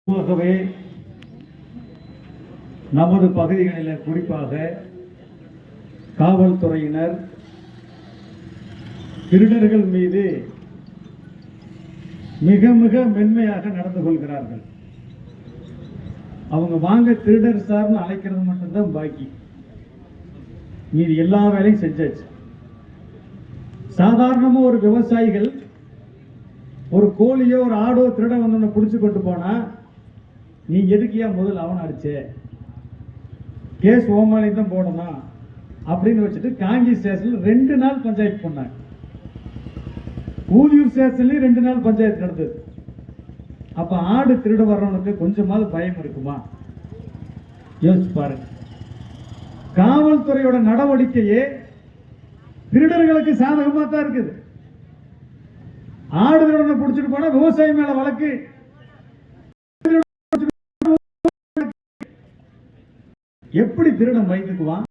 பொதுவாகவே நமது பகுதிகளில் குறிப்பாக காவல்துறையினர் திருடர்கள் மீது மிக மிக மென்மையாக நடந்து கொள்கிறார்கள். அவங்க வாங்க திருடர் சார்னு அழைக்கிறது மட்டும்தான் பாக்கி, மீது எல்லா வேலையும் செஞ்சாச்சு. சாதாரணமா ஒரு விவசாயிகள் ஒரு கோழியோ ஒரு ஆடோ திருட வந்து பிடிச்சு கொண்டு போனா, நீ எதுக்கியா முதல் அவனை அடிச்சே, கேஸ் ஓமாலி தான் போடணும் அப்படின்னு வச்சுட்டு காங்கி ஸ்டேஷன்ல 2 நாள் பஞ்சாயத்து பண்ணாங்க. ஊதியூர் ஸ்டேஷன்லயும் 2 நாள் பஞ்சாயத்து நடந்தது. அப்ப ஆடு திருட வர்றவனுக்கு கொஞ்சமாவது பயம் இருக்குமா? யோசிச்சு பாருங்க. காவல்துறையோட நடவடிக்கையே திருடர்களுக்கு சாதகமா தான் இருக்குது. ஆடு திருடனை பிடிச்சிட்டு போனா விவசாயி மேல வழக்கு, எப்படி திருடன் பயந்துக்குவான்?